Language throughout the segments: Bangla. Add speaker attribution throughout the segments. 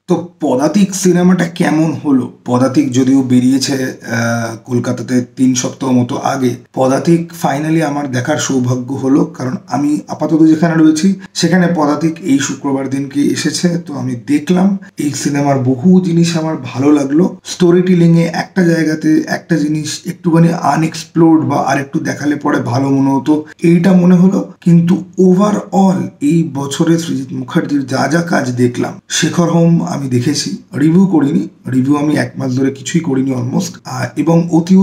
Speaker 1: তো পদাতিক সিনেমাটা কেমন হলো? পদাতিক যদিও বেরিয়েছে কলকাতাতে ৩ সপ্তাহ মতো আগে। পদাতিক ফাইনালি আমার দেখার সৌভাগ্য হলো, কারণ আমি আপাতত যেখানে রয়েছি সেখানে পদাতিক এই শুক্রবার দিনকে এসেছে। তো আমি দেখলাম এই সিনেমার বহু জিনিস আমার ভালো লাগলো। স্টোরি টেলিংয়ে একটা জায়গাতে একটা জিনিস একটুখানি আনএক্সপ্লোর্ড বা আরেকটু দেখালে পরে ভালো মনে হতো, এইটা মনে হলো। কিন্তু ওভারঅল এই বছরে সৃজিত মুখার্জির যা যা কাজ দেখলাম, শেখর হোম আমি দেখেছি, রিভিউ করিনি, রিভিউ আমি 1 মাস ধরে কিছুই করিনি অলমোস্ট। এবং অতি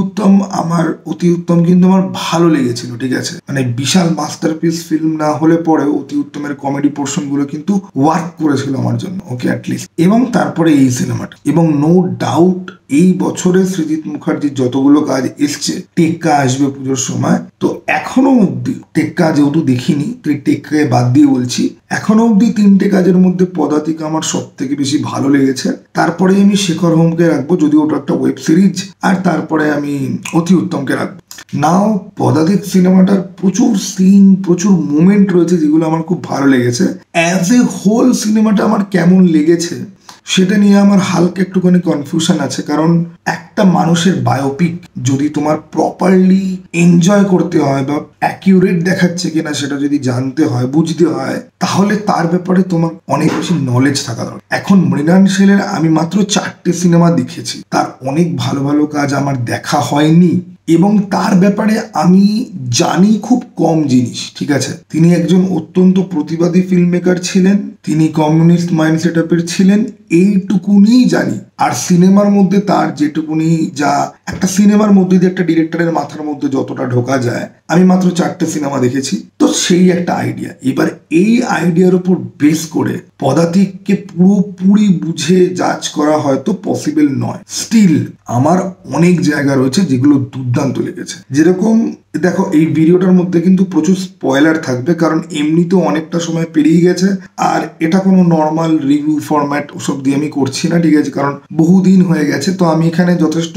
Speaker 1: উত্তম কিন্তু আমার ভালো লেগেছিল, ঠিক আছে। মানে বিশাল মাস্টারপিস ফিল্ম না হলে পরেও অতি উত্তমের কমেডি পোর্শন গুলো কিন্তু ওয়ার্ক করেছিল আমার জন্য, ওকে অ্যাটলিস্ট। এবং তারপরে এই সিনেমাটা, এবং নো ডাউট এই বছরে সৃজিত মুখার্জির যতগুলো কাজ এসছে, টেক্কা আসবে পুজোর সময়, তো এখনো অব্দি টেক্কা যেহেতু দেখিনি, টেক্কাকে বাদ দিয়ে বলছি, এখনো অব্দি 3টে কাজের মধ্যে পদাতিক আমার সব থেকে বেশি ভালো লেগেছে। তারপরে আমি শেখর হোমকে রাখবো, যদিও ওটা একটা ওয়েব সিরিজ, আর তারপরে আমি অতি উত্তমকে রাখবো। নাও পদাতিক সিনেমাটার প্রচুর সিন, প্রচুর মোমেন্ট রয়েছে যেগুলো আমার খুব ভালো লেগেছে। অ্যাজ এ হোল সিনেমাটা আমার কেমন লেগেছে সেটা নিয়ে আমার হালকা একটুখানি কনফিউশন আছে, কারণ একটা মানুষের বায়োপিক যদি তোমার প্রপারলি এনজয় করতে হয় বা অ্যাকিউরেট দেখাচ্ছে কিনা সেটা যদি জানতে হয়, বুঝতে হয়, তাহলে তার ব্যাপারে তোমার অনেক বেশি নলেজ থাকা দরকার। এখন মৃণাল সেনের আমি মাত্র 4টে সিনেমা দেখেছি, তার অনেক ভালো ভালো কাজ আমার দেখা হয়নি, এবং তার ব্যাপারে আমি জানি খুব কম জিনিস, ঠিক আছে। তিনি একজন অত্যন্ত প্রতিবাদী ফিল্ম মেকার ছিলেন, তিনি কমিউনিস্ট মাইন্ড সেট আপের ছিলেন, এইটুকুনি জানি। আর সিনেমার মধ্যে তার যেটুকুনি, যা একটা সিনেমার মধ্যে দিয়ে একটা ডিরেক্টরের মাথার মধ্যে যতটা ঢোকা যায়, আমি মাত্র 4টে সিনেমা দেখেছি, তো সেই একটা আইডিয়া। এবার এই আইডিয়ার উপর বেস করে পদাতিককে পুরোপুরি বুঝে জাজ করা হয়তো পসিবল নয়। স্টিল আমার অনেক জায়গা রয়েছে যেগুলো দুর্দান্ত লেগেছে। যেরকম দেখো, এই ভিডিওটার মধ্যে কিন্তু প্রচুর স্পয়লার থাকবে, কারণ এমনিতেও অনেকটা সময় পেরিয়ে গেছে, আর এটা কোনো নর্মাল রিভিউ ফরম্যাট ওসব দিয়ে আমি করছি না, ঠিক আছে, কারণ বহুদিন হয়ে গেছে। তো আমি এখানে যথেষ্ট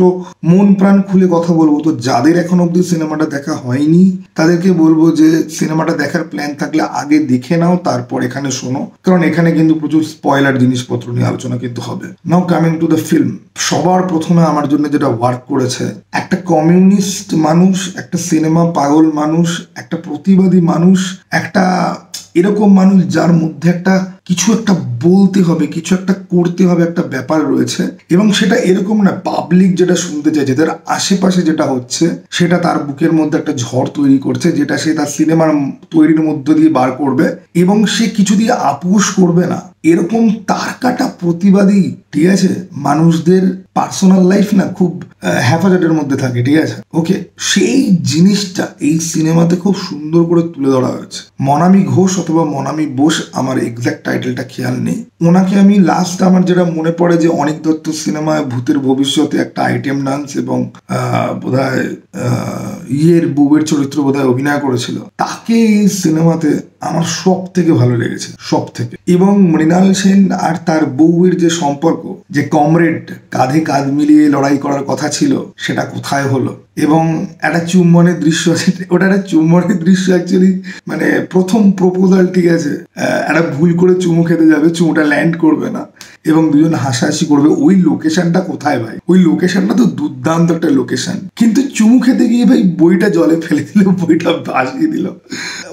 Speaker 1: মন প্রাণ খুলে কথা বলবো। তো যাদের এখন অব্দি সিনেমাটা দেখা হয়নি তাদেরকে বলবো যে সিনেমাটা দেখার প্ল্যান থাকলে আগে দেখে নাও, তারপর এখানে শোনো, কারণ এখানে কিন্তু প্রচুর স্পয়লার জিনিসপত্র নিয়ে আলোচনা কিন্তু হবে। নাও কামিং টু দ্য ফিল্ম, সবার প্রথমে আমার জন্য যেটা ওয়ার্ক করেছে, একটা কমিউনিস্ট মানুষ, একটা সিনেমা পাগল মানুষ, একটা প্রতিবাদী মানুষ, একটা এরকম মানুষ যার মধ্যে একটা কিছু একটা বলতে হবে, কিছু একটা করতে হবে, একটা ব্যাপার রয়েছে। এবং সেটা এরকম না পাবলিক যেটা শুনতে চাইছে, তার আশেপাশে যেটা হচ্ছে সেটা তার বুকের মধ্যে একটা ঝড় তৈরি করছে, যেটা সে তার সিনেমার তৈরির মধ্য দিয়ে বার করবে, এবং সে কিছু দিয়ে আপোষ করবে না। এরকম তার কাটা প্রতিবাদী, ঠিক আছে, মানুষদের পার্সোনাল লাইফ না খুব হেফাজতের মধ্যে থাকে, ঠিক আছে, ওকে। সেই জিনিসটা এই সিনেমাতে খুব সুন্দর করে তুলে ধরা হয়েছে। মনামি ঘোষ অথবা মনামি বোস, আমার এক্সাক্ট টাইটেলটা খেয়াল নেই, ওনাকে আমি লাস্ট আমার যেটা মনে পড়ে যে অনিক দত্ত সিনেমায় ভূতের ভবিষ্যতে একটা আইটেম ডান্স এবং বোধহয় ইয়ের বউয়ের চরিত্র বোধহয় অভিনয় করেছিল, তাকে এই সিনেমাতে আমার সব থেকে ভালো লেগেছে, সব থেকে। এবং মৃণাল সেন আর তার বউয়ের যে সম্পর্ক, যে কমরেড, কাঁধে কাঁধ মিলিয়ে লড়াই করার কথা ছিল, সেটা কোথায় হলো। এবং একটা চুম্বনের দৃশ্য আছে, ওটা একটা চুম্বনের দৃশ্য অ্যাকচুয়ালি, মানে প্রথম প্রপোজাল, ঠিক আছে, একটা ভুল করে চুমু খেতে যাবে, চুমুটা ল্যান্ড করবে না, এবং দুজন হাসাহাসি করবে। ওই লোকেশনটা কোথায় ভাই? ওই লোকেশনটা তো দুর্দান্ত একটা লোকেশন, কিন্তু চুমু খেতে গিয়ে ভাই বইটা জলে ফেলে দিল, বইটা ভাসিয়ে দিল।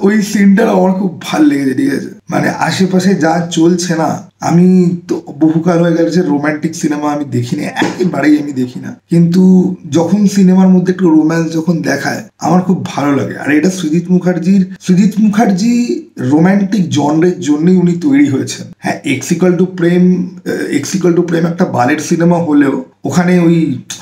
Speaker 1: ওই সিনটা আমার খুব ভাল লেগেছে, ঠিক আছে। মানে আশেপাশে যা চলছে না, আমি তো বহুকাল হয়ে গেছে রোম্যান্টিক সিনেমা আমি দেখি না, একেবারেই আমি দেখি না, কিন্তু যখন সিনেমার মধ্যে একটু রোম্যান্স যখন দেখায় আমার খুব ভালো লাগে। আর এটা সৃজিত মুখার্জি রোম্যান্টিক জনরের জন্যই উনি তৈরি হয়েছেন। হ্যাঁ, এক্সিকাল টু প্রেম একটা বালের সিনেমা হলেও ওখানে ওই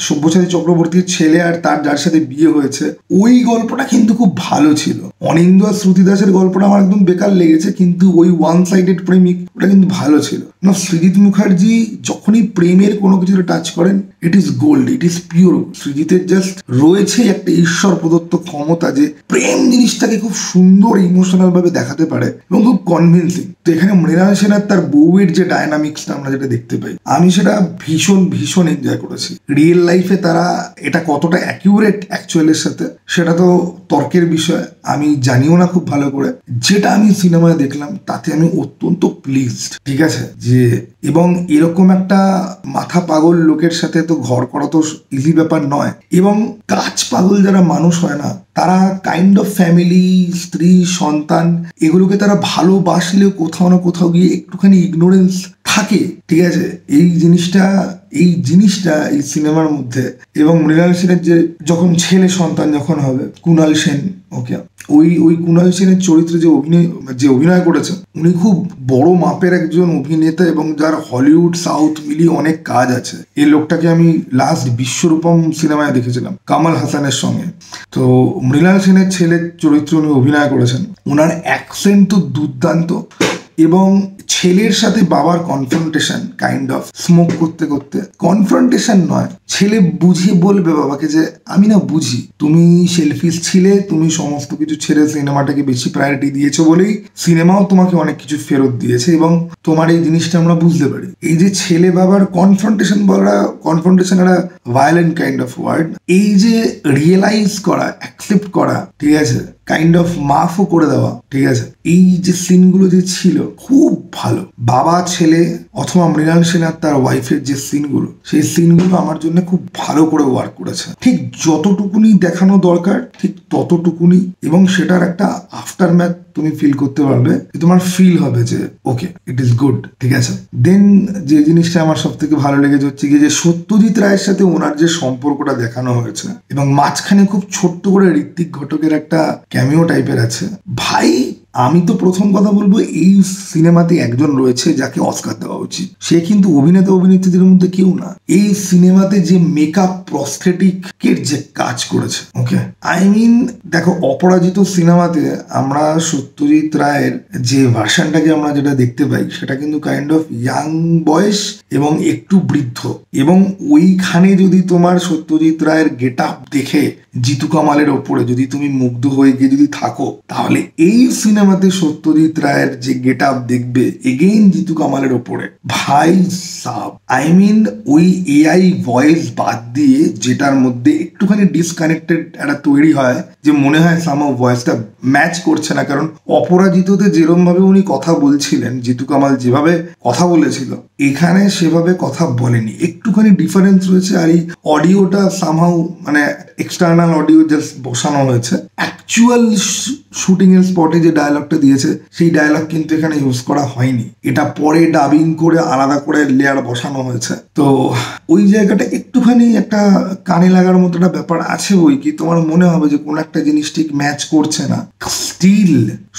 Speaker 1: সব্যসাচী চক্রবর্তীর ছেলে আর তার যার সাথে বিয়ে হয়েছে, ওই গল্পটা কিন্তু খুব ভালো ছিল। অনিন্দ আর শ্রুতি দাসের গল্পটা আমার একদম বেকার লেগেছে, কিন্তু ওই ওয়ান সাইডেড প্রেমিক ওটা কিন্তু ভালো ছিল না। সৃজিত মুখার্জি যখনই প্রেমের কোনো কিছুতে টাচ করেন, it is gold, it is pure. সৃজিতের জাস্ট রয়েছে একটা ঈশ্বর প্রদত্ত ক্ষমতা যে প্রেম জিনিসটাকে খুব সুন্দর ইমোশনাল ভাবে দেখাতে পারে এবং খুব কনভিন্সিং। তো এখানে মৃণাল সেন আর তার বউয়ের যে ডায়নামিক্সটা আমরা যেটা দেখতে পাই, আমি সেটা ভীষণ ভীষণ এনজয় এনজয় করেছি। রিয়েল লাইফে তারা এটা কতটা অ্যাকিউরেট অ্যাকচুয়ালের সাথে সেটা তো তর্কের বিষয়, আমি জানিও না খুব ভালো করে। যেটা আমি সিনেমায় দেখলাম তাতে আমি অত্যন্ত প্লিজড, ঠিক আছে, যে এবং এরকম একটা মাথা পাগল লোকের সাথে তো ঘর করা তো ইজি ব্যাপার নয়। এবং কাজ পাগল যারা মানুষ হয় না, তারা কাইন্ড অফ ফ্যামিলি, স্ত্রী, সন্তান, এগুলোকে তারা ভালোবাসলেও কোথাও না কোথাও গিয়ে একটুখানি ইগনোরেন্স থাকে, ঠিক আছে। এই জিনিসটা এই সিনেমার মধ্যে। এবং মৃণাল সেনের যে যখন ছেলে সন্তান যখন হবে, কুণাল সেন, ওকে, ওই কুণাল সেনের চরিত্রে যে অভিনয় করেছে, উনি খুব বড় মাপের একজন অভিনেতা এবং যার হলিউড সাউথ মিলিয়ে অনেক কাজ আছে। এই লোকটাকে আমি লাস্ট বিশ্বরূপম সিনেমায় দেখেছিলাম কামাল হাসানের সঙ্গে। তো মৃণাল সেনের ছেলের চরিত্রে উনি অভিনয় করেছেন, ওনার অ্যাকসেন্ট তো দুর্দান্ত। এবং ছেলের সাথে বাবার কনফ্রন্টেশন, কাইন্ড অফ স্মোক করতে করতে, কনফ্রন্টেশন নয়, ছেলে বুঝিয়ে বলবে বাবাকে যে আমি না বুঝি তুমি সেলফিশ ছিলে, তুমি সমস্ত কিছু ছেড়ে সিনেমাটাকে বেশি প্রায়োরিটি দিয়েছো বলেই সিনেমাও তোমাকে অনেক কিছু ফেরত দিয়েছে এবং তোমার এই জিনিসটা আমরা বুঝতে পারি। এই যে ছেলে বাবার কনফ্রন্টেশন একটা ভায়োলেন্ট কাইন্ড অফ ওয়ার্ড, এই যে রিয়েলাইজ করা, অ্যাকসেপ্ট করা, ঠিক আছে, কাইন্ড অফ মাফও করে দেওয়া, ঠিক আছে, এই যে সিনগুলো যে ছিল খুব ভালো। বাবা ছেলে অথবা মৃণাল সেন আর তার ওয়াইফের যে সিনগুলো, সেই সিনগুলো আমার জন্য খুব ভালো করে ওয়ার্ক করেছে। ঠিক যতটুকুনি দেখানো দরকার ঠিক ততটুকুনি, এবং সেটার একটা আফটার ম্যাথ তুমি ফিল করতে পারবে, তোমার ফিল হবে যে ওকে ইট ইজ গুড, ঠিক আছে। দেন যে জিনিসটা আমার সব থেকে ভালো লেগেছে হচ্ছে কি, যে সত্যজিৎ রায়ের সাথে ওনার যে সম্পর্কটা দেখানো হয়েছে এবং মাঝখানে খুব ছোট্ট করে ঋত্বিক ঘটকের একটা ক্যামিও টাইপের আছে। ভাই, আমি তো প্রথম কথা বলবো, এই সিনেমাতে একজন রয়েছে যাকে অস্কার দেওয়া উচিত। সে কিন্তু অভিনেতা অভিনেত্রীদের মধ্যে কেউ না। এই সিনেমাতে যে মেকআপ প্রস্থেটিকের যে কাজ করেছে, ওকে, আই মিন দেখো, অপরাজিত সিনেমাতে আমরা সত্যজিৎ রায়ের যে ভার্সনটাকে আমরা যেটা দেখতে পাই সেটা কিন্তু কাইন্ড অফ ইয়াং বয়স এবং একটু বৃদ্ধ। এবং ওইখানে যদি তোমার সত্যজিৎ রায়ের গেট আপ দেখে জিতু কামালের ওপরে যদি তুমি মুগ্ধ হয়ে গিয়ে যদি থাকো, তাহলে এই সিনেমাতে সত্যজিৎ রায়ের যে গেট আপ দেখবে এগেইন জিতু কামালের ওপরে, ভাই সাব, আই মিন ওই এআই ভয়েস বাদ দিয়ে যেটার মধ্যে একটুখানি ডিসকানেক্টেড একটা তৈরি হয়, যে মনে হয় সামহাউ ভয়েসটা ম্যাচ করছে না। কারণ অপরাজিততে যেরকম ভাবে উনি কথা বলছিলেন, জিতু কামাল যেভাবে কথা বলেছিল, এখানে সেভাবে কথা বলেনি, একটুখানি ডিফারেন্স রয়েছে। আর এই অডিওটা সামহাউ মানে এক্সটার্নাল অডিও জাস্ট বসানো হয়েছে। অ্যাকচুয়াল শুটিং এর স্পটে যে ডায়লগটা দিয়েছে সেই ডায়লগ কিন্তু এখানে ইউজ করা হয়নি, এটা পরে ডাবিং করে আলাদা করে লেয়ার বসানো হয়েছে। তো ওই জায়গাটা একটুখানি একটা কানে লাগার মতো একটা ব্যাপার আছে। ওই কি তোমার মনে হবে যে কোন একটা জিনিস ঠিক ম্যাচ করছে না। স্টিল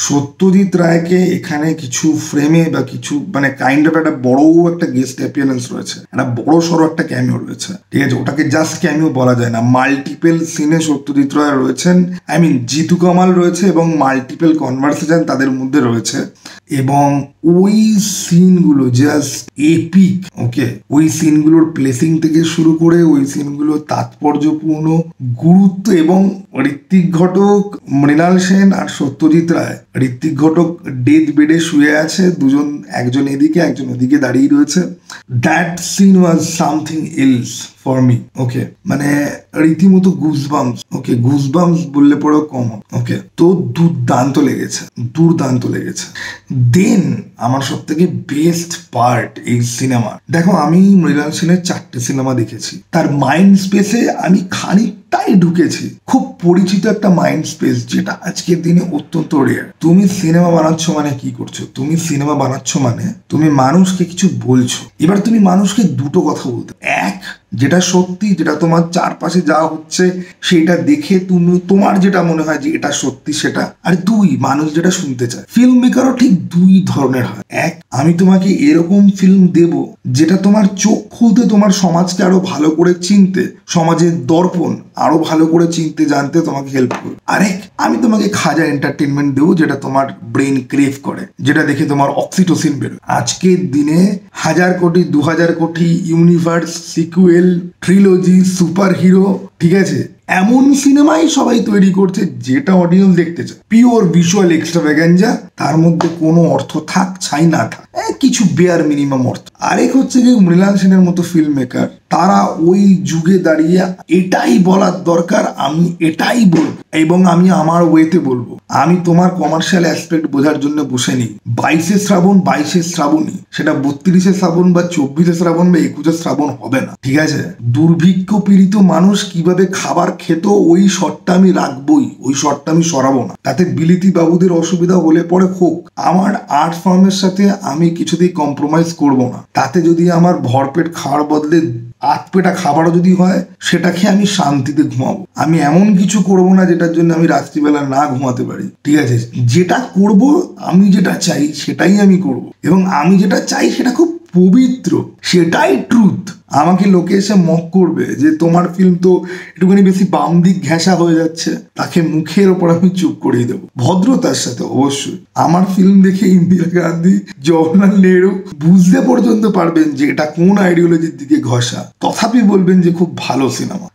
Speaker 1: সত্যজিৎ রায়কে এখানে কিছু ফ্রেমে বা কিছু মানে কাইন্ড অফ একটা বড় একটা গেস্ট অ্যাপিয়ারেন্স রয়েছে, একটা বড় সড়ো একটা ক্যামিও রয়েছে, ঠিক আছে। ওটাকে জাস্ট ক্যামিও বলা যায় না, মাল্টিপল সিনে সত্যজিৎ রায় রয়েছেন, আই মিন জিতু কামাল রয়েছে এবং মাল্টিপল কনভারসেশন তাদের মধ্যে রয়েছে। এবং ওই সিনগুলো জাস্ট এপিক, ওকে। ওই সিনগুলোর প্লেসিং থেকে শুরু করে ওই সিনগুলোর তাৎপর্যপূর্ণ গুরুত্ব, এবং ঋত্বিক ঘটক, মৃণাল সেন আর সত্যজিৎ রায়। ঋত্বিক ঘটক ডেথ বেডে শুয়ে আছে, দুজন, একজন এদিকে একজন ওদিকে দাঁড়িয়ে রয়েছে। That scene was something else for me, okay. মানে রীতিমতো গুজবাম্পস, ওকে, গুজবাম্পস বললে পরেও কম, ওকে। তো দুর্দান্ত লেগেছে। দেন আমার সব থেকে বেস্ট পার্ট এই সিনেমা, দেখো আমি মৃণাল সেনের 4টে সিনেমা দেখেছি, তার মাইন্ড স্পেসে আমি খানিকটাই ঢুকেছি। খুব পরিচিত একটা মাইন্ড স্পেস, যেটা আজকের দিনে অত্যন্ত রেয়ার। তুমি সিনেমা বানাচ্ছ মানে কি করছো? তুমি সিনেমা বানাচ্ছ মানে তুমি মানুষকে কিছু বলছো। এবার তুমি মানুষকে দুটো কথা বলতে, এক, যেটা সত্যি, যেটা তোমার চারপাশে যা হচ্ছে সেটা দেখে তুমি তোমার যেটা মনে হয় যে এটা সত্যি সেটা, আর দুই, মানুষ যেটা শুনতে চায়। ফিল্ম মেকারও ঠিক দুই ধরনের হয়। এক, আমি তোমাকে এরকম ফিল্ম দেব যেটা তোমার চোখ খুলতে, তোমার সমাজকে আরো ভালো করে চিনতে, সমাজের দর্পণ আরো ভালো করে চিনতে জানতে তোমাকে হেল্প করবে। আরেক, আমি তোমাকে খাজা এন্টারটেনমেন্ট দেবো যেটা তোমার ব্রেন ক্রেভ করে, যেটা দেখে তোমার অক্সিটোসিন বেরোয়। আজকের দিনে 1000 কোটি 2000 কোটি universe, sequel, trilogy, super hero, ঠিক আছে, এমন সিনেমাই সবাই তৈরি করছে যেটা অডিয়েন্স দেখতে চায়। পিওর ভিজুয়াল এক্সট্রাভ্যাগাঞ্জা, তার মধ্যে কোনো অর্থ থাক ছাই না থাক, কিছু বেয়ার মিনিমাম অর্থ। আরেক হচ্ছে যে মৃণাল সেনের মতো ফিল্ম মেকার, তারা ওই যুগে দাঁড়িয়ে এটাই বলার দরকার, আমি এটাই বলবো এবং আমি আমার ওয়েতে বলবো। আমি তোমার কমার্শিয়াল অ্যাসপেক্ট বোঝার জন্য বসে নেই। 22শে শ্রাবণ 22শে শ্রাবণই, সেটা 32শে শ্রাবণ বা 24শে শ্রাবণ বা 21শে শ্রাবণ হবে না, ঠিক আছে? দুর্ভিক্ষ পীড়িত মানুষ কিভাবে খাবার খেত ওই শটটা আমি রাখবোই, ওই শটটা আমি সরাবো না। তাতে বিলিতি বাবুদের অসুবিধা হলে পরে হোক, আমার আর্ট ফর্মের সাথে আমি কিছুতেই কম্প্রোমাইজ করব না। তাতে যদি আমার ভরপেট খাওয়ার বদলে আধপেটা খাবারও যদি হয়, সেটা খেয়ে আমি শান্তিতে ঘুমাবো। আমি এমন কিছু করবো না যেটার জন্য আমি রাত্রিবেলা না ঘুমাতে পারি, ঠিক আছে? যেটা করব, আমি যেটা চাই সেটাই আমি করব, এবং আমি যেটা চাই সেটা খুব পবিত্র, সেটাই ট্রুথ। আমাকে লোকে এসে মক করবে যে তোমার ফিল্ম তো একটুখানি বেশি বাম দিক ঘেঁষা হয়ে যাচ্ছে, তাকে মুখের ওপর আমি চুপ করিয়ে দেবো, ভদ্রতার সাথে অবশ্যই। আমার ফিল্ম দেখে ইন্দিরা গান্ধী, জওহরলাল নেহরু বুঝতে পর্যন্ত পারবেন যে এটা কোন আইডিওলজির দিকে ঘষা, তথাপি বলবেন যে খুব ভালো সিনেমা।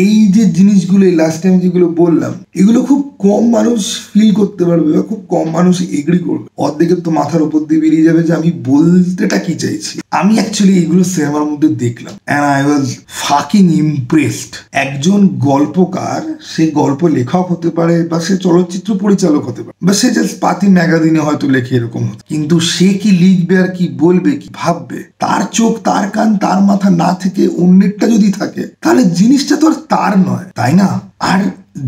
Speaker 1: এই যে জিনিসগুলো, এই লাস্ট টাইম যেগুলো বললাম, এগুলো খুব কম মানুষ ফিল করতে পারবে বা খুব কম মানুষ এগ্রি করবে। অর্ধেকের তো মাথার উপর দিয়ে বেরিয়ে যাবে যে আমি বলতেটা কি চাইছি। আমি অ্যাকচুয়ালি এইগুলো সিনেমার মধ্যে দেখলাম and I was fucking impressed. একজন গল্পকার, সে গল্প লেখক হতে পারে বা সে চলচ্চিত্র পরিচালক হতে পারে বা সে জাস্ট পাতি ম্যাগাজিনে হয়তো লেখে, এরকম হতো, কিন্তু সে কি লিখবে আর কি বলবে কি ভাববে, তার চোখ, তার কান, তার মাথা না থেকে অন্যেরটা যদি থাকে, তাহলে জিনিসটা তো আর তার নয়, তাই না? আর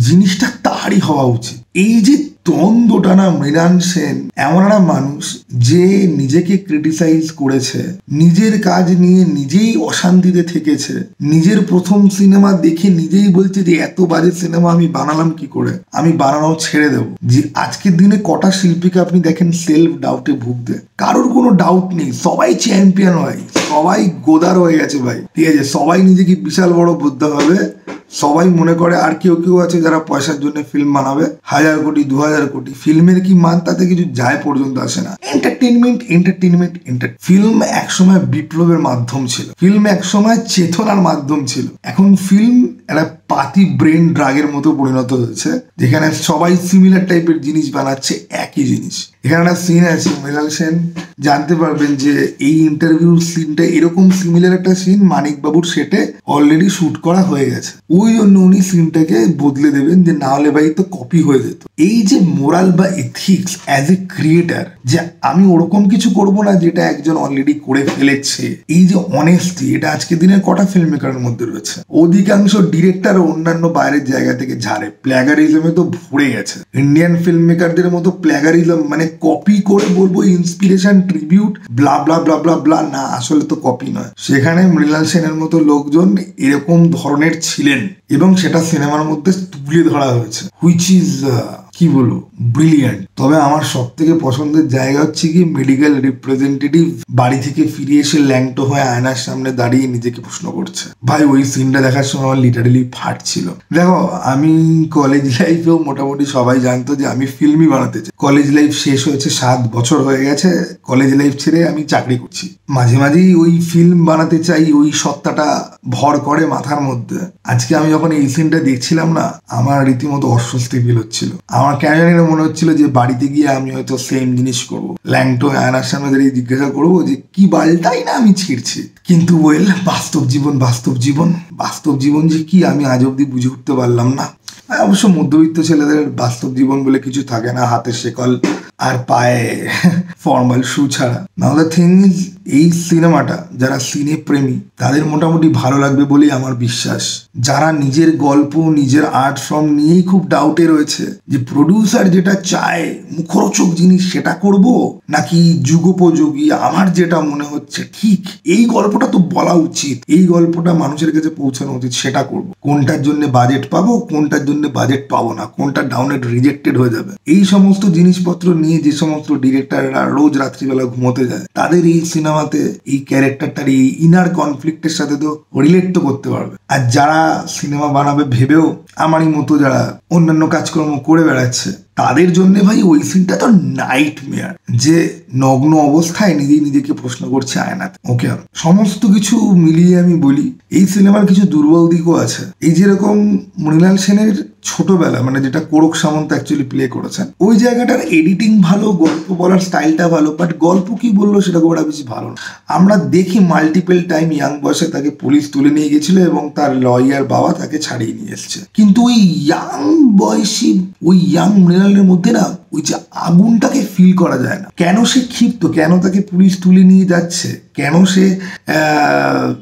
Speaker 1: জিনিসটা তারই হওয়া উচিত। এই যে দ্বন্দ্বটা না, মৃণাল সেন এমন একটা মানুষ যে নিজেকে ক্রিটিসাইজ করেছে, নিজের কাজ নিয়ে নিজেই অশান্তিতে থেকেছে, নিজের প্রথম সিনেমা দেখে নিজেই বলছে যে এত বাজে সিনেমা আমি বানালাম কি করে, আমি বানানো ছেড়ে দেবো। যে আজকের দিনে কটা শিল্পীকে আপনি দেখেন সেলফ ডাউটে ভুগতে, কারোর কোনো ডাউট নেই, সবাই চ্যাম্পিয়ন হয়, সবাই গোদার হয়ে গেছে ভাই, ঠিক আছে? সবাই নিজেকে বিশাল বড় বুঝতে হবে, সবাই মনে করে। আর কেউ কেউ আছে যারা পয়সার জন্য ফিল্ম বানাবে, 1000 কোটি 2000 কোটি, ফিল্মের কি মান তাতে কিছু যায় পর্যন্ত আসে না। এন্টারটেনমেন্ট এন্টারটেনমেন্ট ফিল্ম একসময় বিপ্লবের মাধ্যম ছিল, ফিল্ম একসময় চেতনার মাধ্যম ছিল। এখন ফিল্ম একটা পাতি ব্রেন ড্রাগের মতো পরিণত হয়েছে, যেখানে সবাই সিমিলার টাইপের জিনিস বানাচ্ছে, একই জিনিস। এখানে একটা সিন আছে, মৃণাল সেন জানতে পারবেন যে এই ইন্টারভিউর সিনটা এরকম সিমিলার একটা সিন মানিক বাবুর সেটে অলরেডি শুট করা হয়ে গেছে, ওই জন্য উনি সিনটাকে বদলে দেবেন, যে না হলে ভাই তো কপি হয়ে যেত। এই যে মোরাল বা এথিক্স অ্যাজ এ ক্রিয়েটার, যে আমি ওরকম কিছু করব না যেটা একজন অলরেডি করে ফেলেছে, এই যে অনেস্টি, এটা আজকের দিনের কটা ফিল্ম মেকারের মধ্যে রয়েছে। অধিকাংশ ডিরেক্টর ও অন্যান্য বাইরের জায়গা থেকে ঝাড়ে, প্ল্যাগারিজমে তো ভরে গেছে। ইন্ডিয়ান ফিল্ম মেকারদের মতো প্ল্যাগারিজম মানে কপি করে বলবো ইন্সপিরেশন, ট্রিবিউট, ব্লা ব্লা ব্লা ব্লা ব্লা, না, আসলে তো কপি নয়। সেখানে মৃণাল সেনের মতো লোকজন এরকম ধরনের ছিলেন এবং সেটা সিনেমার মধ্যে তুলে ধরা হয়েছে, হুইচ ইজ কি বলবো, ব্রিলিয়ান্ট। তবে আমার সব থেকে পছন্দের জায়গা হচ্ছে কি মেডিকেল রিপ্রেজেন্টেটিভ বাড়ি থেকে ফিরে এসে ল্যাংটো হয়ে আয়নার সামনে দাঁড়িয়ে নিজেকে প্রশ্ন করছে। ভাই ওই সিনটা দেখার সময় আমার লিটারালি ফাটছিল। দেখো, আমি কলেজ লাইফেও মোটামুটি সবাই জানতো যে আমি ফিল্মই বানাতে চাই। কলেজ লাইফ শেষ হয়েছে, 7 বছর হয়ে গেছে কলেজ লাইফ ছেড়ে আমি চাকরি করছি। মাঝে মাঝেই ওই ফিল্ম বানাতে চাই, ওই সত্তাটা ভর করে মাথার মধ্যে। আজকে আমি যখন এই সিনটা দেখছিলাম না, আমার রীতিমতো অস্বস্তি ফিল হচ্ছিল। আমার কেন জানি না মনে হচ্ছিল যে বাড়িতে গিয়ে আমি হয়তো সেম জিনিস করবো, ল্যাংটো আয়নার সামনে দাঁড়িয়ে জিজ্ঞাসা করবো যে কি বালটাই না আমি ছিঁড়ছি। কিন্তু বাস্তব জীবন যে কি আমি আজ অব্দি বুঝে উঠতে পারলাম না। অবশ্য মধ্যবিত্ত ছেলেদের বাস্তব জীবন বলে কিছু থাকে না, হাতে শেকল আর পায়ে ফর্মাল শু ছাড়া। নাও দ্য থিং ইজ, এই সিনেমাটা যারা সিনে প্রেমী তাদের মোটামুটি ভালো লাগবে বলেই আমার বিশ্বাস। যারা নিজের গল্প, নিজের আর্ট ফর্ম নিয়েই খুব ডাউটে রয়েছে যে প্রডিউসার যেটা চায় মুখরোচক জিনিস সেটা করব, নাকি যুগোপযোগী আমার যেটা মনে হচ্ছে ঠিক এই গল্পটা তো বলা উচিত, এই গল্পটা মানুষের কাছে পৌঁছানো উচিত, সেটা করব। কোনটার জন্য বাজেট পাবো, কোনটার জন্য বাজেট পাবো না, কোনটা ডাউনেড রিজেক্টেড হয়ে যাবে, এই সমস্ত জিনিসপত্র নিয়ে যে সমস্ত ডিরেক্টররা রোজ রাত্রিবেলা ঘুমোতে যায়, তাদের এই সিনেমাতে এই ক্যারেক্টারটার এই ইনার কনফ্লিক্টের সাথে তো রিলেট তো করতে পারবে। আর যারা সিনেমা বানাবে ভেবেও আমারই মতো যারা অন্যান্য কাজকর্ম করে বেড়াচ্ছে, তাদের জন্য ভাই ওই সিনটা তো নাইটমেয়ার, যে নগ্ন অবস্থায় নিজেকে প্রশ্ন করছে আয়নাতে। ওকে, সমস্ত কিছু মিলিয়ে আমি বলি এই সিনেমার কিছু দুর্বল দিকও আছে। এই যেরকম মৃণাল সেনের ছোটবেলা, মানে যেটা কোরক সামন্ত অ্যাকচুয়ালি প্লে করেছেন, ওই জায়গাটার এডিটিং ভালো, গল্প বলার স্টাইলটা ভালো, বাট গল্প কি বললো সেটা খুব একটা বেশি ভালো না। আমরা দেখি মাল্টিপল টাইম ইয়াং বয়সে তাকে পুলিশ তুলে নিয়ে গেছিল এবং তার লয়ার বাবা তাকে ছাড়িয়ে নিয়ে এসছে, কিন্তু ওই ইয়াং বয়সী ওই ইয়াং মৃণালের মধ্যে না ওই যে আগুনটাকে ফিল করা যায় না। কেন সে ক্ষিপ্ত, কেন তাকে পুলিশ তুলে নিয়ে যাচ্ছে, কেন সে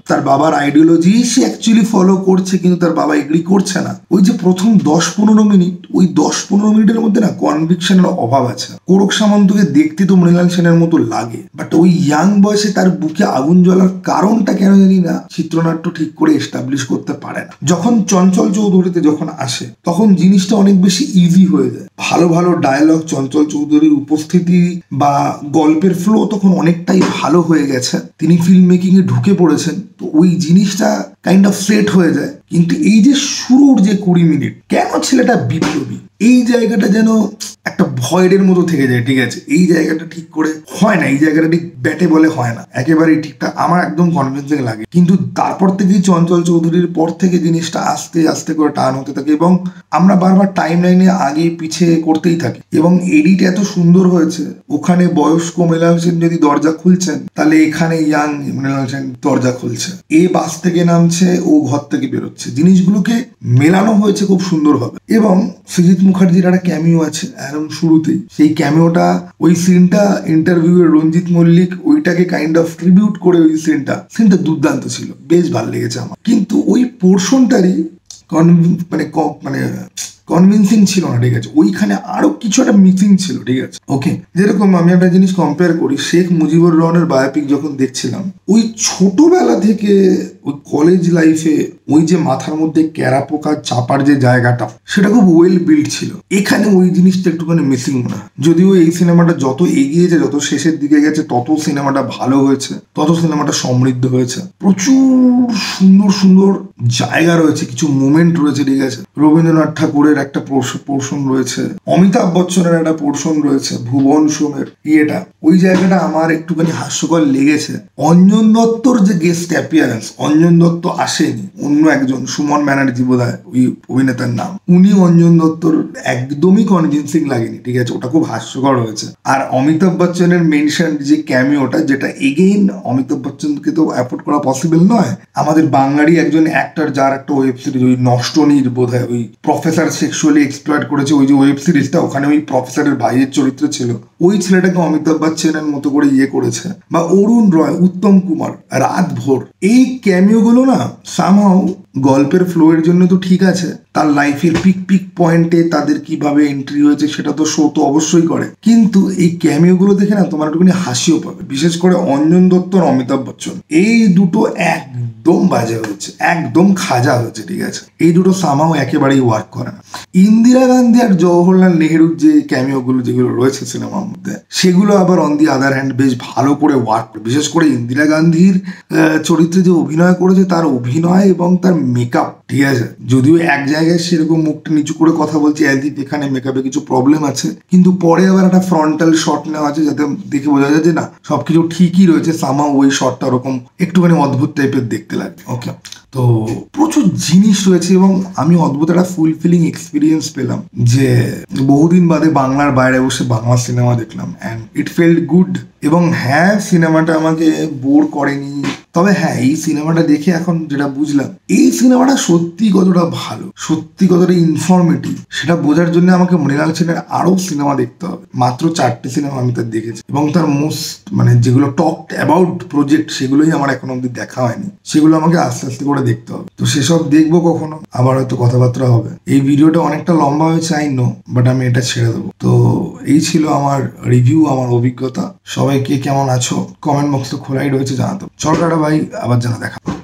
Speaker 1: তার বাবার আইডিওলজি সে অ্যাকচুয়ালি ফলো করছে কিন্তু তার বাবা এগ্রি করছে না। ওই যে প্রথম 10-15 মিনিট, ওই 10-15 মিনিটের মধ্যে না কনভিকশনের অভাব আছে। কোরক সামন্তকে দেখতে তো মৃণাল সেনের মতো লাগে, বাট ওই ইয়াং বয়সে তার বুকে আগুন জ্বলার কারণটা কেন জানি না চিত্রনাট্য ঠিক করে এস্টাবলিশ করতে পারে না। যখন চঞ্চল চৌধুরীতে যখন আসে তখন জিনিসটা অনেক বেশি ইজি হয়ে যায়। ভালো ভালো ডায়লগ, চঞ্চল চৌধুরীর উপস্থিতি বা গল্পের ফ্লো তখন অনেকটাই ভালো হয়ে গেছে, তিনি ফিল্ম মেকিং এ ঢুকে পড়েছেন, তো ওই জিনিসটা কাইন্ড অফ সেট হয়ে যায়। কিন্তু এই যে শুরুর যে 20 মিনিট, কেন ছেলেটা বিপ্লবী, এই জায়গাটা যেন একটা ভয়ের মতো থেকে যায়। ঠিক আছে, এই জায়গাটা ঠিক করে হয় না, এই জায়গাটা ঠিক ব্যাটে বলে হয় না, একেবারেই ঠিকঠাক আমার একদম কনভিন্সিং লাগে। কিন্তু তারপর থেকেই চঞ্চল চৌধুরীর পর থেকে জিনিসটা আস্তে আস্তে করে টার্ন হতে থাকে এবং আমরা বারবার টাইম লাইনে আগে পিছিয়ে করতেই থাকি। এবং এডিট এত সুন্দর হয়েছে, ওখানে বয়স্ক মৃণাল সেন যদি দরজা খুলছেন, তাহলে এখানে ইয়াং মৃণাল সেন দরজা খুলছে, এ বাস থেকে নামছে, ও ঘর থেকে বেরোচ্ছে, জিনিসগুলোকে মেলানো হয়েছে খুব সুন্দরভাবে। এবং সৃজিত মুখার্জির একটা ক্যামিও আছে একদম শুরুতেই, সেই ক্যামিওটা, ওই সিনটা ইন্টারভিউ এর রঞ্জিত মল্লিক ওইটাকে কাইন্ড অফ ট্রিবিউট করে, ওই সিনটা দুর্দান্ত ছিল, বেশ ভালো লেগেছে আমার। কিন্তু ওই পোর্শনটারই মানে কনভিন্সিং ছিল না। ঠিক আছে, ওইখানে আরো কিছু একটা মিসিং ছিল। ঠিক আছে, ওকে, যেরকম আমি একটা জিনিস কম্পেয়ার করি, শেখ মুজিবুর রহমানের বায়োপিক যখন দেখছিলাম, ওই ছোটবেলা থেকে ওই কলেজ লাইফে ওই যে মাথার মধ্যে ক্যারাপোকা চাপার যে জায়গাটা, সেটা খুব ওয়েল বিল্ড ছিল। এখানে ওই জিনিসটা একটুখানি মিসিং মনে হয়। যদিও এই সিনেমাটা যত এগিয়েছে, যত শেষের দিকে গেছে, তত সিনেমাটা ভালো হয়েছে, তত সিনেমাটা সমৃদ্ধ হয়েছে। প্রচুর সুন্দর সুন্দর জায়গা রয়েছে, কিছু মোমেন্ট রয়েছে। ঠিক আছে, রবীন্দ্রনাথ ঠাকুরের একটা পোর্শন রয়েছে, অমিতাভ বচ্চনের একটা পোর্শন রয়েছে, ভুবন সোমের ইয়েটা, ওই জায়গাটা আমার একটুখানি হাস্যকর লেগেছে। অঞ্জন দত্তর যে গেস্ট অ্যাপিয়ারেন্স, অঞ্জন দত্ত আসেনি, অন্য একজন সুমন ব্যানার্জি বোধহয় ওই অভিনেতার নাম, উনি অঞ্জন দত্তর একদমই কনভিন্সিং লাগেনি। ঠিক আছে, ওটা খুব হাস্যকর হয়েছে। আর অমিতাভ বচ্চনের মেনশন যে ক্যামিওটা, যেটা এগেইন অমিতাভ বচ্চনকে তো অ্যাফোর্ড করা পসিবল নয়, আমাদের বাঙালি একজন অ্যাক্টর যার একটা ওয়েব সিরিজ, ওই নষ্টনীর বোধহয়, ওই প্রফেসর সেক্সুয়ালি এক্সপ্লয়েট করেছে, ওই যে ওয়েব সিরিজটা, ওখানে ওই প্রফেসরের ভাইয়ের চরিত্র ছিল, ওই ছেলেটাকে অমিতাভ বচ্চনের মতো করে ইয়ে করেছে। বা অরুণ রয়, উত্তম কুমার, রাত ভোর, এই ক্যামিওগুলো না সামহাউ গল্পের ফ্লো এর জন্য তো ঠিক আছে, তার লাইফের পিক পয়েন্টে তাদের কিভাবে এন্ট্রি হয়েছে সেটা তো শো তো অবশ্যই করে, কিন্তু এই ক্যামিওগুলো দেখে না তোমার একটুখানি হাসিও পাবে। বিশেষ করে অঞ্জন দত্ত আর অমিতাভ বচ্চন, এই দুটো একদম বাজে হয়েছে, একদম খাজা হয়েছে। ঠিক আছে, এই দুটো সামাও একেবারেই ওয়ার্ক করে না। ইন্দিরা গান্ধী আর জওহরলাল নেহেরুর যে ক্যামিওগুলো যেগুলো রয়েছে সিনেমার মধ্যে, সেগুলো আবার অন দি আদার হ্যান্ড বেশ ভালো করে ওয়ার্ক করে। বিশেষ করে ইন্দিরা গান্ধীর চরিত্রে যে অভিনয় করেছে, তার অভিনয় এবং তার মেকআপ, ঠিক আছে, যদিও এক জায়গায় সেরকম মুখটা নিচু করে কথা বলছে, এখানে মেকআপে কিছু প্রবলেম আছে, কিন্তু পরে আবার একটা ফ্রন্টাল শট নেওয়া আছে যাতে দেখে বোঝা যায় যে না সবকিছু ঠিকই রয়েছে। সামা ওই শটটা ওরকম একটুখানি অদ্ভুত টাইপের দেখতে লাগে। ওকে, তো প্রচুর জিনিস রয়েছে এবং আমি অদ্ভুত একটা ফুলফিলিং এক্সপিরিয়েন্স পেলাম যে বহুদিন বাদে বাংলার বাইরে বসে বাংলা সিনেমা দেখলাম, অ্যান্ড ইট ফেল্ট গুড। এবং হ্যাঁ, সিনেমাটা আমাকে বোর করেনি, তবে হ্যাঁ, এই সিনেমাটা দেখে এখন যেটা বুঝলাম, এই সিনেমাটা সত্যি কতটা ভালো, সত্যি কতটা ইনফরমেটিভ, সেটা বোঝার জন্য আমাকে মৃণাল সেনের আরো সিনেমা দেখতে হবে। মাত্র 4টে সিনেমা আমি তার দেখেছি এবং তার যেগুলো টকড অ্যাবাউট প্রজেক্ট, সেগুলোই আমার এখন অব্দি দেখা হয়নি, সেগুলো আমাকে আস্তে আস্তে করে দেখতে হবে। তো সেসব দেখবো কখনো, আবার হয়তো কথাবার্তা হবে। এই ভিডিওটা অনেকটা লম্বা হয়েছে আই নো, বাট আমি এটা ছেড়ে দেবো। তো এই ছিল আমার রিভিউ, আমার অভিজ্ঞতা। সবাই কে কেমন আছো কমেন্ট বক্স তো খোলাই রয়েছে, জানাতো। চল টাটা ভাই, আবার জানা দেখা।